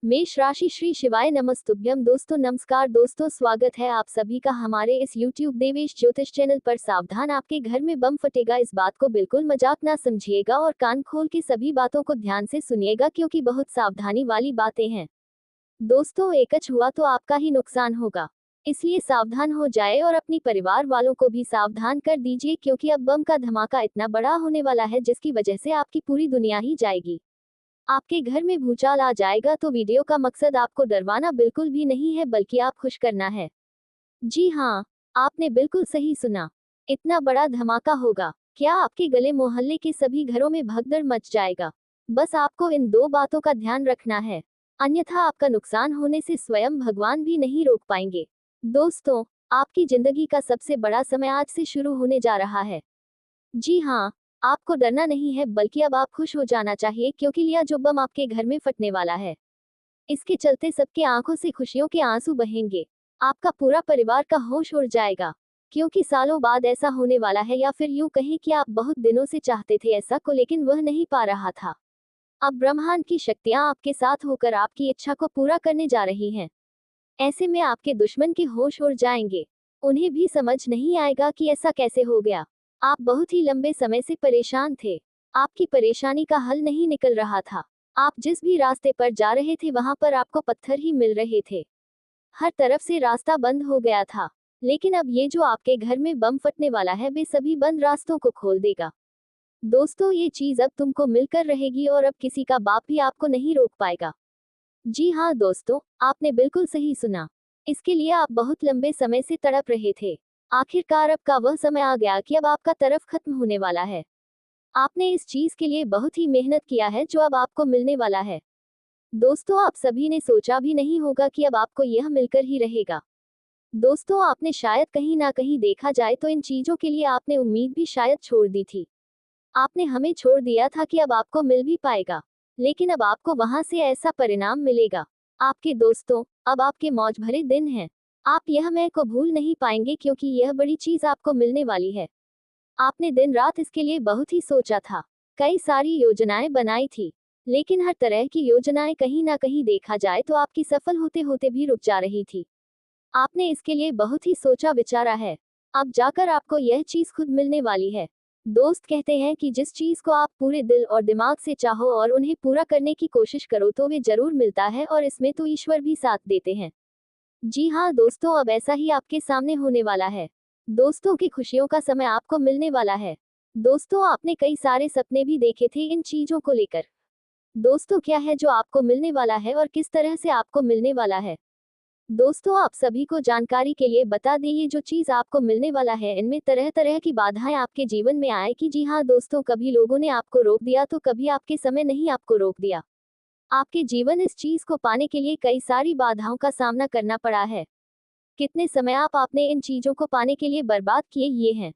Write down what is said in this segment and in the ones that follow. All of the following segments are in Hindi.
मेष राशि। श्री शिवाय नमस्तुभ्यम। दोस्तों नमस्कार। दोस्तों स्वागत है आप सभी का हमारे इस YouTube देवेश ज्योतिष चैनल पर। सावधान, आपके घर में बम फटेगा, इस बात को बिल्कुल मजाक ना समझिएगा और कान खोल के सभी बातों को ध्यान से सुनिएगा क्योंकि बहुत सावधानी वाली बातें हैं। दोस्तों एकच हुआ तो आपका ही नुकसान होगा, इसलिए सावधान हो जाए और अपनी परिवार वालों को भी सावधान कर दीजिए क्योंकि अब बम का धमाका इतना बड़ा होने वाला है जिसकी वजह से आपकी पूरी दुनिया ही जाएगी। आपके घर में भूचाल आ जाएगा। तो वीडियो का मकसद आपको डरवाना बिल्कुल भी नहीं है बल्कि आप खुश करना है। जी हाँ, आपने बिल्कुल सही सुना। इतना बड़ा धमाका होगा, क्या आपके गले मोहल्ले के सभी घरों में भगदड़ मच जाएगा। बस आपको इन दो बातों का ध्यान रखना है, अन्यथा आपका नुकसान होने से स्वयं भगवान भी नहीं रोक पाएंगे। दोस्तों, आपकी जिंदगी का सबसे बड़ा समय आज से शुरू होने जा रहा है। जी हाँ, आपको डरना नहीं है बल्कि अब आप खुश हो जाना चाहिए क्योंकि लिया जो बम आपके घर में फटने वाला है, इसके चलते सबके आंखों से खुशियों के आंसू बहेंगे। आपका पूरा परिवार का होश उड़ जाएगा क्योंकि सालों बाद ऐसा होने वाला है, या फिर यूं कहें कि आप बहुत दिनों से चाहते थे ऐसा को लेकिन वह नहीं पा रहा था। अब ब्रह्मांड की शक्तियां आपके साथ होकर आपकी इच्छा को पूरा करने जा रही हैं। ऐसे में आपके दुश्मन के होश उड़ जाएंगे, उन्हें भी समझ नहीं आएगा कि ऐसा कैसे हो गया। आप बहुत ही लंबे समय से परेशान थे, आपकी परेशानी का हल नहीं निकल रहा था। आप जिस भी रास्ते पर जा रहे थे वहां पर आपको पत्थर ही मिल रहे थे, हर तरफ से रास्ता बंद हो गया था। लेकिन अब ये जो आपके घर में बम फटने वाला है वे सभी बंद रास्तों को खोल देगा। दोस्तों ये चीज अब तुमको मिलकर रहेगी और अब किसी का बाप भी आपको नहीं रोक पाएगा। जी हाँ दोस्तों, आपने बिल्कुल सही सुना। इसके लिए आप बहुत लंबे समय से तड़प रहे थे। आखिरकार अब का वह समय आ गया कि अब आपका तरफ खत्म होने वाला है। आपने इस चीज के लिए बहुत ही मेहनत किया है जो अब आपको मिलने वाला है। दोस्तों आप सभी ने सोचा भी नहीं होगा कि अब आपको यह मिलकर ही रहेगा। दोस्तों आपने शायद कहीं ना कहीं देखा जाए तो इन चीजों के लिए आपने उम्मीद भी शायद छोड़ दी थी। आपने हमें छोड़ दिया था कि अब आपको मिल भी पाएगा, लेकिन अब आपको वहां से ऐसा परिणाम मिलेगा। आपके दोस्तों, अब आपके मौज भरे दिन हैं। आप यह मैं को भूल नहीं पाएंगे क्योंकि यह बड़ी चीज आपको मिलने वाली है। आपने दिन रात इसके लिए बहुत ही सोचा था, कई सारी योजनाएं बनाई थी, लेकिन हर तरह की योजनाएं कहीं ना कहीं देखा जाए तो आपकी सफल होते होते भी रुक जा रही थी। आपने इसके लिए बहुत ही सोचा विचारा है, अब जाकर आपको यह चीज खुद मिलने वाली है। दोस्त कहते हैं कि जिस चीज को आप पूरे दिल और दिमाग से चाहो और उन्हें पूरा करने की कोशिश करो तो वे जरूर मिलता है, और इसमें तो ईश्वर भी साथ देते हैं। जी हाँ दोस्तों, अब ऐसा ही आपके सामने होने वाला है। दोस्तों की खुशियों का समय आपको मिलने वाला है। दोस्तों आपने कई सारे सपने भी देखे थे इन चीजों को लेकर। दोस्तों क्या है जो आपको मिलने वाला है और किस तरह से आपको मिलने वाला है, दोस्तों आप सभी को जानकारी के लिए बता दें ये जो चीज आपको मिलने वाला है इनमें तरह तरह की बाधाएं आपके जीवन में आए कि जी हाँ दोस्तों, कभी लोगों ने आपको रोक दिया तो कभी आपके समय नहीं आपको रोक दिया। आपके जीवन इस चीज को पाने के लिए कई सारी बाधाओं का सामना करना पड़ा है। कितने समय आपने इन चीजों को पाने के लिए बर्बाद किए ये हैं।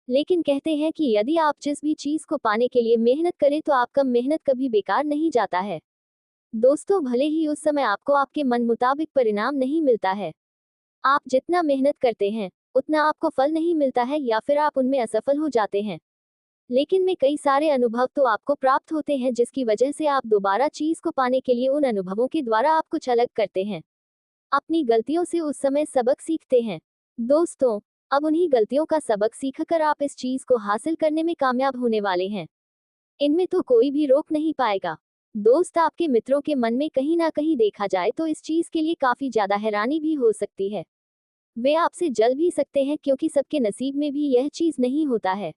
लेकिन कहते हैं कि यदि आप जिस भी चीज को पाने के लिए मेहनत करें तो आपका मेहनत कभी बेकार नहीं जाता है। दोस्तों भले ही उस समय आपको आपके मन मुताबिक परिणाम नहीं मिलता है, आप जितना मेहनत करते हैं उतना आपको फल नहीं मिलता है या फिर आप उनमें असफल हो जाते हैं, लेकिन में कई सारे अनुभव तो आपको प्राप्त होते हैं जिसकी वजह से आप दोबारा चीज को पाने के लिए उन अनुभवों के द्वारा आप कुछ अलग करते हैं, अपनी गलतियों से उस समय सबक सीखते हैं। दोस्तों अब उन्हीं गलतियों का सबक सीखकर आप इस चीज को हासिल करने में कामयाब होने वाले हैं। इनमें तो कोई भी रोक नहीं पाएगा। दोस्त आपके मित्रों के मन में कहीं ना कहीं देखा जाए तो इस चीज के लिए काफी ज्यादा हैरानी भी हो सकती है। वे आपसे जल भी सकते हैं क्योंकि सबके नसीब में भी यह चीज नहीं होता है।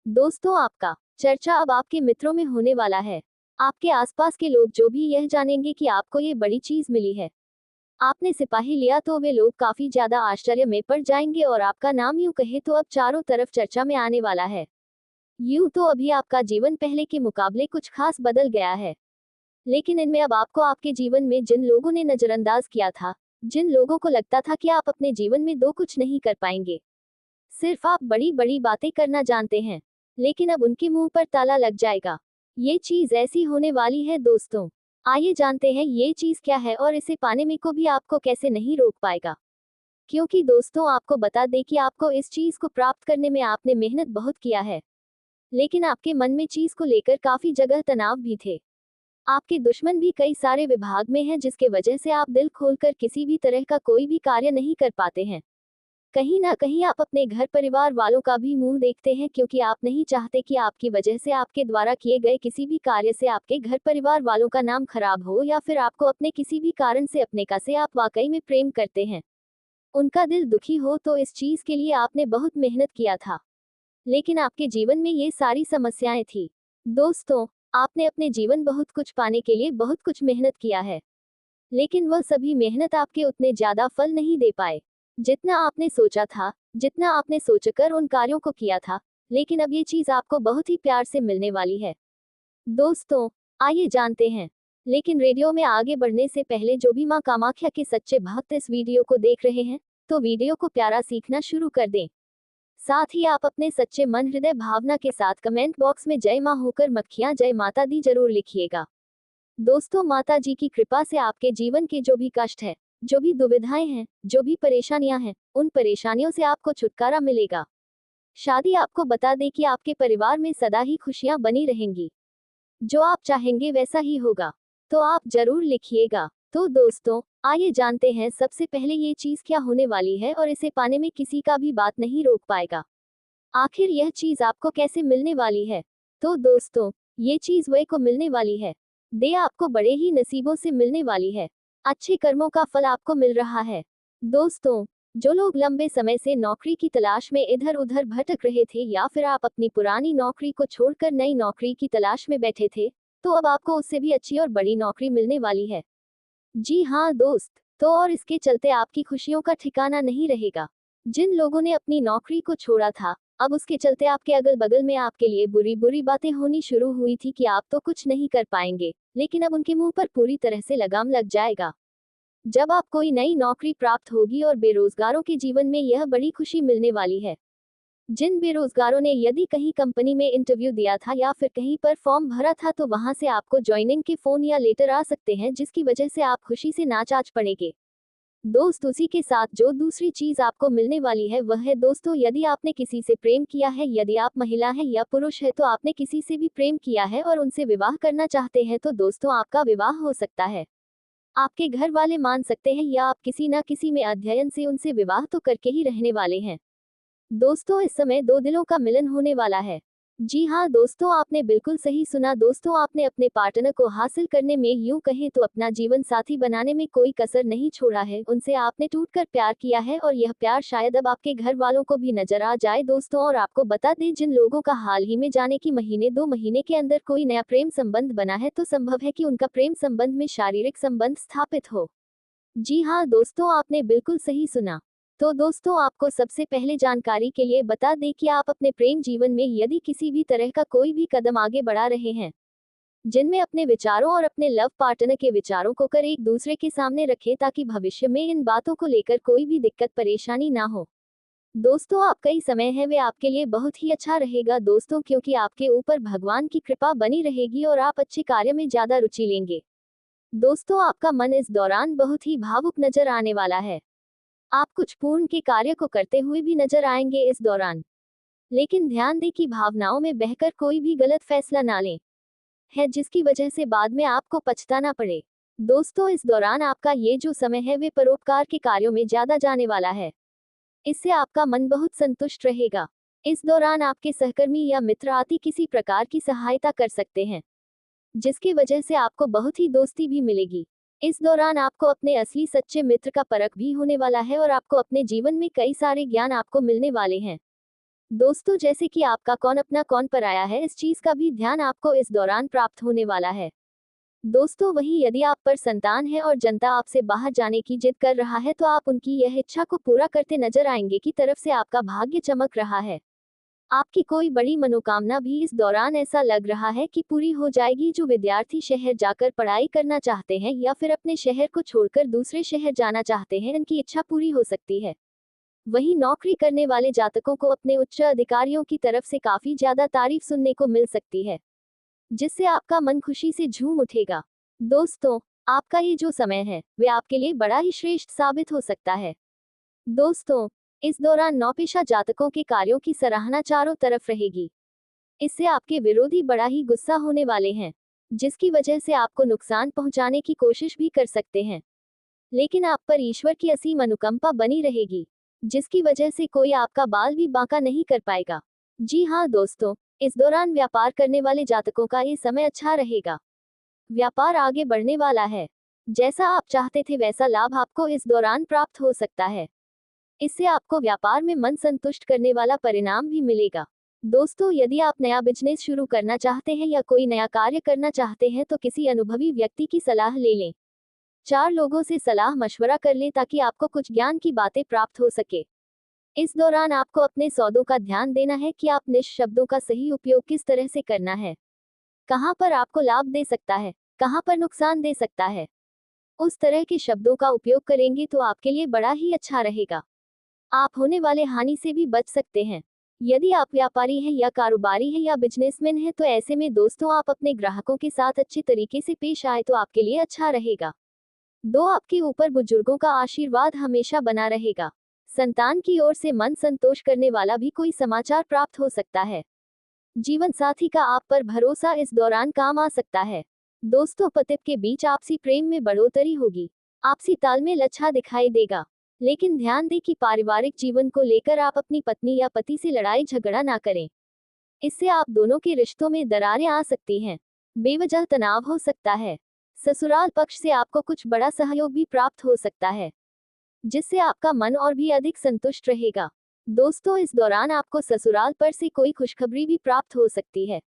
दोस्तों आपका चर्चा अब आपके मित्रों में होने वाला है। आपके आसपास के लोग जो भी यह जानेंगे कि आपको ये बड़ी चीज मिली है, आपने सिपाही लिया, तो वे लोग काफी ज्यादा आश्चर्य में पड़ जाएंगे और आपका नाम यूं कहे तो अब चारों तरफ चर्चा में आने वाला है। यूं तो अभी आपका जीवन पहले के मुकाबले कुछ खास बदल गया है, लेकिन इनमें अब आपको आपके जीवन में जिन लोगों ने नजरअंदाज किया था, जिन लोगों को लगता था कि आप अपने जीवन में दो कुछ नहीं कर पाएंगे, सिर्फ आप बड़ी बड़ी बातें करना जानते हैं, लेकिन अब उनके मुंह पर ताला लग जाएगा। ये चीज ऐसी होने वाली है दोस्तों। आइए जानते हैं ये चीज क्या है और इसे पाने में को भी आपको कैसे नहीं रोक पाएगा। क्योंकि दोस्तों आपको बता दें कि आपको इस चीज को प्राप्त करने में आपने मेहनत बहुत किया है, लेकिन आपके मन में चीज को लेकर काफी जगह तनाव भी थे। आपके दुश्मन भी कई सारे विभाग में हैं, जिसके वजह से आप दिल खोलकर किसी भी तरह का कोई भी कार्य नहीं कर पाते हैं। कहीं ना कहीं आप अपने घर परिवार वालों का भी मुंह देखते हैं, क्योंकि आप नहीं चाहते कि आपकी वजह से आपके द्वारा किए गए किसी भी कार्य से आपके घर परिवार वालों का नाम खराब हो, या फिर आपको अपने किसी भी कारण से अपने का से आप वाकई में प्रेम करते हैं, उनका दिल दुखी हो। तो इस चीज के लिए आपने बहुत मेहनत किया था, लेकिन आपके जीवन में ये सारी समस्याएं थी। दोस्तों, आपने अपने जीवन बहुत कुछ पाने के लिए बहुत कुछ मेहनत किया है, लेकिन वह सभी मेहनत आपके उतने ज्यादा फल नहीं दे पाए जितना आपने सोचा था, जितना आपने सोचकर उन कार्यों को किया था। लेकिन अब ये चीज आपको बहुत ही प्यार से मिलने वाली है। दोस्तों, आइए जानते हैं। लेकिन रेडियो में आगे बढ़ने से पहले जो भी मां कामाख्या के सच्चे भक्त इस वीडियो को देख रहे हैं, तो वीडियो को प्यारा सीखना शुरू कर दें। साथ ही आप अपने सच्चे मन हृदय भावना के साथ कमेंट बॉक्स में जय मां होकर मक्खियां जय माता दी जरूर लिखिएगा। दोस्तों, माता जी की कृपा से आपके जीवन के जो भी कष्ट है, जो भी दुविधाएं हैं, जो भी परेशानियां हैं, उन परेशानियों से आपको छुटकारा मिलेगा। शादी आपको बता दे कि आपके परिवार में सदा ही खुशियां बनी रहेंगी। जो आप चाहेंगे वैसा ही होगा। तो आप जरूर लिखिएगा। तो दोस्तों, आइए जानते हैं सबसे पहले ये चीज क्या होने वाली है और इसे पाने में किसी का भी बात नहीं रोक पाएगा। आखिर यह चीज आपको कैसे मिलने वाली है? तो दोस्तों, ये चीज वह को मिलने वाली है, दे आपको बड़े ही नसीबों से मिलने वाली है। अच्छे कर्मों का फल आपको मिल रहा है। दोस्तों, जो लोग लंबे समय से नौकरी की तलाश में इधर उधर भटक रहे थे, या फिर आप अपनी पुरानी नौकरी को छोड़कर नई नौकरी की तलाश में बैठे थे, तो अब आपको उससे भी अच्छी और बड़ी नौकरी मिलने वाली है। जी हाँ दोस्त, तो और इसके चलते आपकी खुशियों का ठिकाना नहीं रहेगा। जिन लोगों ने अपनी नौकरी को छोड़ा था, अब उसके चलते आपके अगल बगल में आपके लिए बुरी बुरी बातें होनी शुरू हुई थी कि आप तो कुछ नहीं कर पाएंगे, लेकिन अब उनके मुंह पर पूरी तरह से लगाम लग जाएगा जब आप कोई नई नौकरी प्राप्त होगी। और बेरोजगारों के जीवन में यह बड़ी खुशी मिलने वाली है। जिन बेरोजगारों ने यदि कहीं कंपनी में इंटरव्यू दिया था या फिर कहीं पर फॉर्म भरा था, तो वहां से आपको ज्वाइनिंग के फोन या लेटर आ सकते हैं, जिसकी वजह से आप खुशी से नाच पड़ेंगे। दोस्त, उसी के साथ जो दूसरी चीज आपको मिलने वाली है वह है, दोस्तों, यदि आपने किसी से प्रेम किया है, यदि आप महिला है या पुरुष है, तो आपने किसी से भी प्रेम किया है और उनसे विवाह करना चाहते हैं, तो दोस्तों आपका विवाह हो सकता है। आपके घर वाले मान सकते हैं, या आप किसी न किसी में अध्ययन से उनसे विवाह तो करके ही रहने वाले हैं। दोस्तों, इस समय दो दिलों का मिलन होने वाला है। जी हाँ दोस्तों, आपने बिल्कुल सही सुना। दोस्तों, आपने अपने पार्टनर को हासिल करने में, यूं कहें तो अपना जीवन साथी बनाने में कोई कसर नहीं छोड़ा है। उनसे आपने टूटकर प्यार किया है, और यह प्यार शायद अब आपके घर वालों को भी नजर आ जाए। दोस्तों, और आपको बता दें, जिन लोगों का हाल ही में जाने की महीने 2 महीने के अंदर कोई नया प्रेम संबंध बना है, तो संभव है कि उनका प्रेम संबंध में शारीरिक संबंध स्थापित हो। जी हाँ दोस्तों, आपने बिल्कुल सही सुना। तो दोस्तों, आपको सबसे पहले जानकारी के लिए बता दें कि आप अपने प्रेम जीवन में यदि किसी भी तरह का कोई भी कदम आगे बढ़ा रहे हैं, जिनमें अपने विचारों और अपने लव पार्टनर के विचारों को कर एक दूसरे के सामने रखें, ताकि भविष्य में इन बातों को लेकर कोई भी दिक्कत परेशानी ना हो। दोस्तों, आपका ही समय है वे आपके लिए बहुत ही अच्छा रहेगा दोस्तों, क्योंकि आपके ऊपर भगवान की कृपा बनी रहेगी और आप अच्छे कार्य में ज्यादा रुचि लेंगे। दोस्तों, आपका मन इस दौरान बहुत ही भावुक नजर आने वाला है। आप कुछ पूर्ण के कार्य को करते हुए भी नजर आएंगे इस दौरान, लेकिन ध्यान दें कि भावनाओं में बहकर कोई भी गलत फैसला ना लें, है जिसकी वजह से बाद में आपको पछताना पड़े। दोस्तों, इस दौरान आपका ये जो समय है वे परोपकार के कार्यों में ज्यादा जाने वाला है। इससे आपका मन बहुत संतुष्ट रहेगा। इस दौरान आपके सहकर्मी या मित्र आदि किसी प्रकार की सहायता कर सकते हैं, जिसकी वजह से आपको बहुत ही दोस्ती भी मिलेगी। इस दौरान आपको अपने असली सच्चे मित्र का परख भी होने वाला है, और आपको अपने जीवन में कई सारे ज्ञान आपको मिलने वाले हैं। दोस्तों, जैसे कि आपका कौन अपना कौन पराया है, इस चीज का भी ध्यान आपको इस दौरान प्राप्त होने वाला है। दोस्तों, वहीं यदि आप पर संतान है और जनता आपसे बाहर जाने की जिद कर रहा है, तो आप उनकी यह इच्छा को पूरा करते नजर आएंगे की तरफ से आपका भाग्य चमक रहा है। आपकी कोई बड़ी मनोकामना भी इस दौरान ऐसा लग रहा है कि पूरी हो जाएगी। जो विद्यार्थी शहर जाकर पढ़ाई करना चाहते हैं, या फिर अपने शहर को छोड़कर दूसरे शहर जाना चाहते हैं, इनकी इच्छा पूरी हो सकती है। वहीं नौकरी करने वाले जातकों को अपने उच्च अधिकारियों की तरफ से काफी ज्यादा तारीफ सुनने को मिल सकती है, जिससे आपका मन खुशी से झूम उठेगा। दोस्तों, आपका ये जो समय है वे आपके लिए बड़ा ही श्रेष्ठ साबित हो सकता है। दोस्तों, इस दौरान नौपेशा जातकों के कार्यों की सराहना चारों तरफ रहेगी। इससे आपके विरोधी बड़ा ही गुस्सा होने वाले हैं। जिसकी वजह से आपको नुकसान पहुंचाने की कोशिश भी कर सकते हैं। लेकिन आप पर ईश्वर की असीम अनुकंपा बनी रहेगी, जिसकी वजह से कोई आपका बाल भी बांका नहीं कर पाएगा। जी हाँ दोस्तों, इस दौरान व्यापार करने वाले जातकों का ये समय अच्छा रहेगा। व्यापार आगे बढ़ने वाला है। जैसा आप चाहते थे वैसा लाभ आपको इस दौरान प्राप्त हो सकता है। इससे आपको व्यापार में मन संतुष्ट करने वाला परिणाम भी मिलेगा। दोस्तों, यदि आप नया बिजनेस शुरू करना चाहते हैं या कोई नया कार्य करना चाहते हैं तो किसी अनुभवी व्यक्ति की सलाह ले लें। 4 लोगों से सलाह मशवरा कर लें ताकि आपको कुछ ज्ञान की बातें प्राप्त हो सके। इस दौरान आपको अपने सौदों का ध्यान देना है कि आप निश शब्दों का सही उपयोग किस तरह से करना है। कहां पर आपको लाभ दे सकता है, कहां पर नुकसान दे सकता है, उस तरह के शब्दों का उपयोग करेंगे तो आपके लिए बड़ा ही अच्छा रहेगा। आप होने वाले हानि से भी बच सकते हैं। यदि आप व्यापारी हैं या कारोबारी हैं या बिजनेसमैन हैं तो ऐसे में दोस्तों आप अपने ग्राहकों के साथ अच्छे तरीके से पेश आए तो आपके लिए अच्छा रहेगा। आपके ऊपर बुजुर्गों का आशीर्वाद हमेशा बना रहेगा। संतान की ओर से मन संतोष करने वाला भी कोई समाचार प्राप्त हो सकता है। जीवन साथी का आप पर भरोसा इस दौरान काम आ सकता है। दोस्तों, पति के बीच आपसी प्रेम में बढ़ोतरी होगी। आपसी तालमेल अच्छा दिखाई देगा। लेकिन ध्यान दें कि पारिवारिक जीवन को लेकर आप अपनी पत्नी या पति से लड़ाई झगड़ा ना करें। इससे आप दोनों के रिश्तों में दरारें आ सकती हैं। बेवजह तनाव हो सकता है। ससुराल पक्ष से आपको कुछ बड़ा सहयोग भी प्राप्त हो सकता है, जिससे आपका मन और भी अधिक संतुष्ट रहेगा। दोस्तों, इस दौरान आपको ससुराल पर से कोई खुशखबरी भी प्राप्त हो सकती है।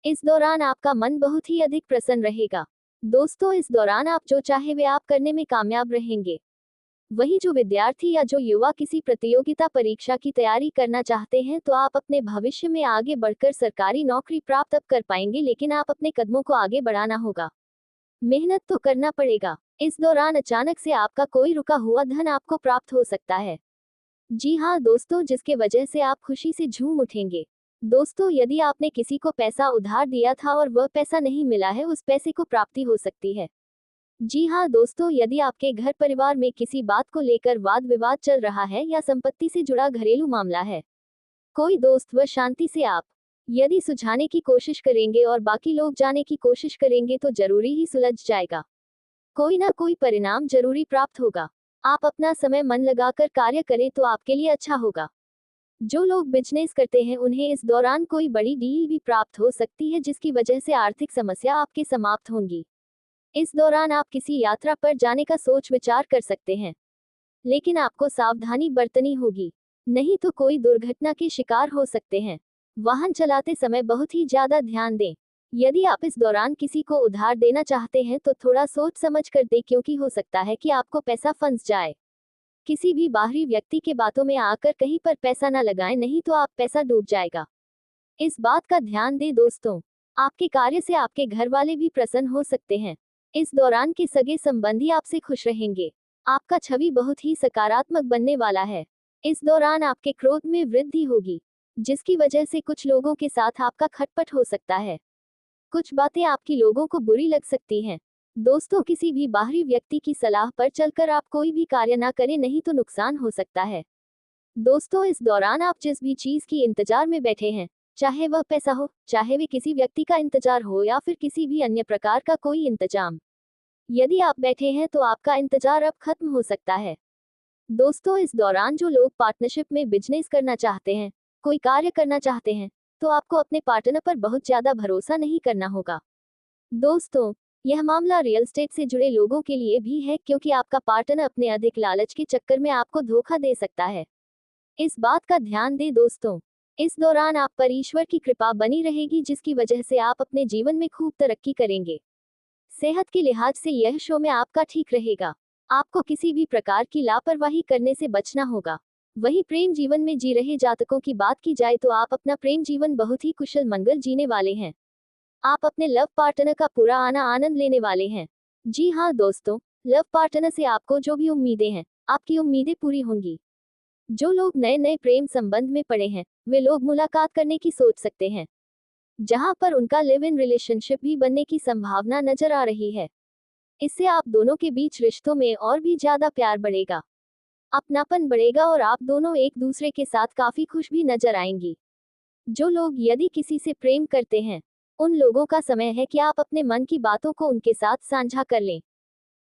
इस दौरान आपका मन बहुत ही अधिक प्रसन्न रहेगा। दोस्तों, इस दौरान आप जो चाहे वे आप करने में कामयाब रहेंगे। वही जो विद्यार्थी या जो युवा किसी प्रतियोगिता परीक्षा की तैयारी करना चाहते हैं तो आप अपने भविष्य में आगे बढ़कर सरकारी नौकरी प्राप्त अब कर पाएंगे, लेकिन आप अपने कदमों को आगे बढ़ाना होगा। मेहनत तो करना पड़ेगा। इस दौरान अचानक से आपका कोई रुका हुआ धन आपको प्राप्त हो सकता है। जी हाँ दोस्तों, जिसके वजह से आप खुशी से झूम उठेंगे। दोस्तों, यदि आपने किसी को पैसा उधार दिया था और वह पैसा नहीं मिला है, उस पैसे को प्राप्ति हो सकती है। जी हाँ दोस्तों, यदि आपके घर परिवार में किसी बात को लेकर वाद विवाद चल रहा है या संपत्ति से जुड़ा घरेलू मामला है, कोई दोस्त व शांति से आप यदि सुलझाने की कोशिश करेंगे और बाकी लोग जाने की कोशिश करेंगे तो जरूरी ही सुलझ जाएगा। कोई ना कोई परिणाम जरूरी प्राप्त होगा। आप अपना समय मन लगाकर कार्य करें तो आपके लिए अच्छा होगा। जो लोग बिजनेस करते हैं उन्हें इस दौरान कोई बड़ी डील भी प्राप्त हो सकती है, जिसकी वजह से आर्थिक समस्या आपके समाप्त होंगी। इस दौरान आप किसी यात्रा पर जाने का सोच विचार कर सकते हैं, लेकिन आपको सावधानी बरतनी होगी, नहीं तो कोई दुर्घटना के शिकार हो सकते हैं। वाहन चलाते समय बहुत ही ज्यादा ध्यान दें। यदि आप इस दौरान किसी को उधार देना चाहते हैं तो थोड़ा सोच समझ कर दें, क्योंकि हो सकता है कि आपको पैसा फंस जाए। किसी भी बाहरी व्यक्ति के बातों में आकर कहीं पर पैसा ना लगाएं, नहीं तो आप पैसा डूब जाएगा। इस बात का ध्यान दें दोस्तों। आपके कार्य से आपके घर वाले भी प्रसन्न हो सकते हैं। इस दौरान के सगे संबंधी आपसे खुश रहेंगे। आपका छवि बहुत ही सकारात्मक बनने वाला है। इस दौरान आपके क्रोध में वृद्धि होगी, जिसकी वजह से कुछ लोगों के साथ आपका खटपट हो सकता है। कुछ बातें आपकी लोगों को बुरी लग सकती हैं। दोस्तों, किसी भी बाहरी व्यक्ति की सलाह पर चलकर आप कोई भी कार्य ना करें, नहीं तो नुकसान हो सकता है। दोस्तों, इस दौरान आप जिस भी चीज की इंतजार में बैठे हैं, चाहे वह पैसा हो, चाहे वे किसी व्यक्ति का इंतजार हो या फिर किसी भी अन्य प्रकार का कोई इंतजाम, यदि आप बैठे हैं तो आपका इंतजार अब खत्म हो सकता है। दोस्तों, इस दौरान जो लोग पार्टनरशिप में बिजनेस करना चाहते हैं, कोई कार्य करना चाहते हैं, तो आपको अपने पार्टनर पर बहुत ज्यादा भरोसा नहीं करना होगा। दोस्तों, यह मामला रियल एस्टेट से जुड़े लोगों के लिए भी है, क्योंकि आपका पार्टनर अपने अधिक लालच के चक्कर में आपको धोखा दे सकता है। इस बात का ध्यान दें दोस्तों। इस दौरान आप पर ईश्वर की कृपा बनी रहेगी, जिसकी वजह से आप अपने जीवन में खूब तरक्की करेंगे। सेहत के लिहाज से यह शो में आपका ठीक रहेगा। आपको किसी भी प्रकार की लापरवाही करने से बचना होगा। वही प्रेम जीवन में जी रहे जातकों की बात की जाए तो आप अपना प्रेम जीवन बहुत ही कुशल मंगल जीने वाले हैं। आप अपने लव पार्टनर का पूरा आनंद लेने वाले हैं। जी हाँ दोस्तों, लव पार्टनर से आपको जो भी उम्मीदें हैं, आपकी उम्मीदें पूरी होंगी। जो लोग नए नए प्रेम संबंध में पड़े हैं, वे लोग मुलाकात करने की सोच सकते हैं, जहां पर उनका लिव इन रिलेशनशिप भी बनने की संभावना नजर आ रही है। इससे आप दोनों के बीच रिश्तों में और भी ज्यादा प्यार बढ़ेगा, अपनापन बढ़ेगा और आप दोनों एक दूसरे के साथ काफी खुश भी नजर आएंगी। जो लोग यदि किसी से प्रेम करते हैं, उन लोगों का समय है कि आप अपने मन की बातों को उनके साथ साझा कर लें,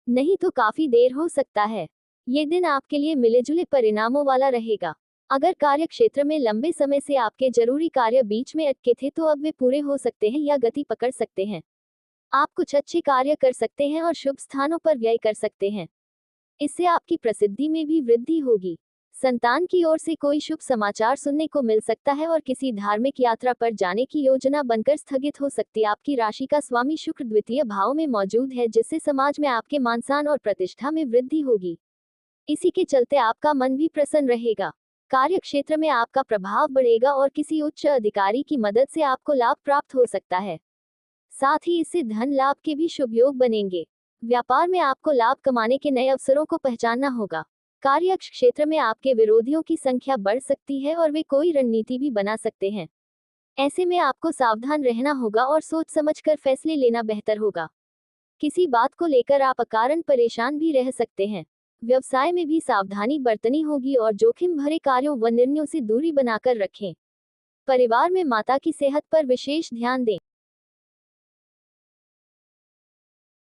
नहीं तो काफी देर हो सकता है। ये दिन आपके लिए मिले-जुले परिणामों वाला रहेगा। अगर कार्य क्षेत्र में लंबे समय से आपके जरूरी कार्य बीच में अटके थे तो अब वे पूरे हो सकते हैं या गति पकड़ सकते हैं। आप कुछ अच्छे कार्य कर सकते हैं और शुभ स्थानों पर व्यय कर सकते हैं। इससे आपकी प्रसिद्धि में भी वृद्धि होगी। संतान की ओर से कोई शुभ समाचार सुनने को मिल सकता है और किसी धार्मिक यात्रा पर जाने की योजना बनकर स्थगित हो सकती है। आपकी राशि का स्वामी शुक्र द्वितीय भाव में मौजूद है, जिससे समाज में आपके मान सम्मान और प्रतिष्ठा में वृद्धि होगी। इसी के चलते आपका मन भी प्रसन्न रहेगा। कार्य क्षेत्र में आपका प्रभाव बढ़ेगा और किसी उच्च अधिकारी की मदद से आपको लाभ प्राप्त हो सकता है। साथ ही इससे धन लाभ के भी शुभ योग बनेंगे। व्यापार में आपको लाभ कमाने के नए अवसरों को पहचानना होगा। कार्य क्षेत्र में आपके विरोधियों की संख्या बढ़ सकती है और वे कोई रणनीति भी बना सकते हैं। ऐसे में आपको सावधान रहना होगा और सोच समझकर फैसले लेना बेहतर होगा। किसी बात को लेकर आप अकारण परेशान भी रह सकते हैं। व्यवसाय में भी सावधानी बरतनी होगी और जोखिम भरे कार्यों व निर्णयों से दूरी बनाकर रखें। परिवार में माता की सेहत पर विशेष ध्यान दें।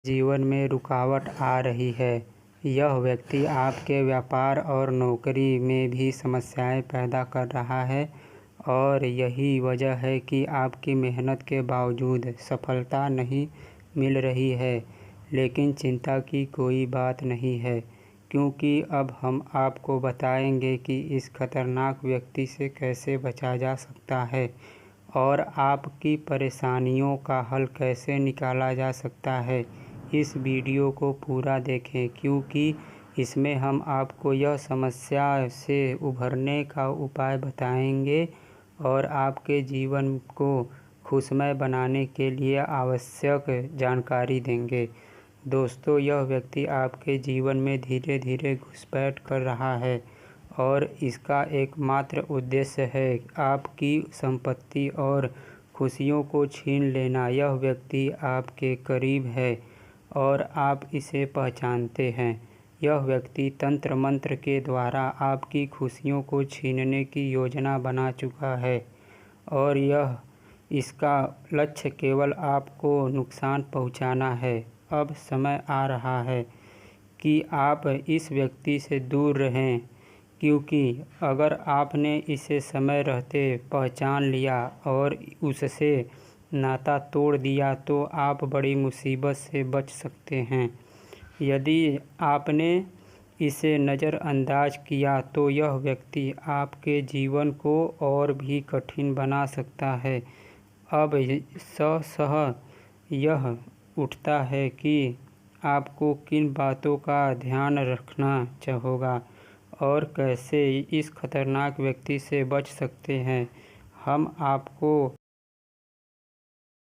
जीवन में रुकावट आ रही है। यह व्यक्ति आपके व्यापार और नौकरी में भी समस्याएं पैदा कर रहा है और यही वजह है कि आपकी मेहनत के बावजूद सफलता नहीं मिल रही है। लेकिन चिंता की कोई बात नहीं है, क्योंकि अब हम आपको बताएंगे कि इस खतरनाक व्यक्ति से कैसे बचा जा सकता है और आपकी परेशानियों का हल कैसे निकाला जा सकता है। इस वीडियो को पूरा देखें, क्योंकि इसमें हम आपको यह समस्या से उभरने का उपाय बताएंगे और आपके जीवन को खुशमय बनाने के लिए आवश्यक जानकारी देंगे। दोस्तों, यह व्यक्ति आपके जीवन में धीरे धीरे घुसपैठ कर रहा है और इसका एकमात्र उद्देश्य है आपकी संपत्ति और खुशियों को छीन लेना। यह व्यक्ति आपके करीब है और आप इसे पहचानते हैं। यह व्यक्ति तंत्र मंत्र के द्वारा आपकी खुशियों को छीनने की योजना बना चुका है और इसका लक्ष्य केवल आपको नुकसान पहुंचाना है। अब समय आ रहा है कि आप इस व्यक्ति से दूर रहें, क्योंकि अगर आपने इसे समय रहते पहचान लिया और उससे नाता तोड़ दिया तो आप बड़ी मुसीबत से बच सकते हैं। यदि आपने इसे नज़रअंदाज किया तो यह व्यक्ति आपके जीवन को और भी कठिन बना सकता है। अब सह यह उठता है कि आपको किन बातों का ध्यान रखना होगा और कैसे इस खतरनाक व्यक्ति से बच सकते हैं। हम आपको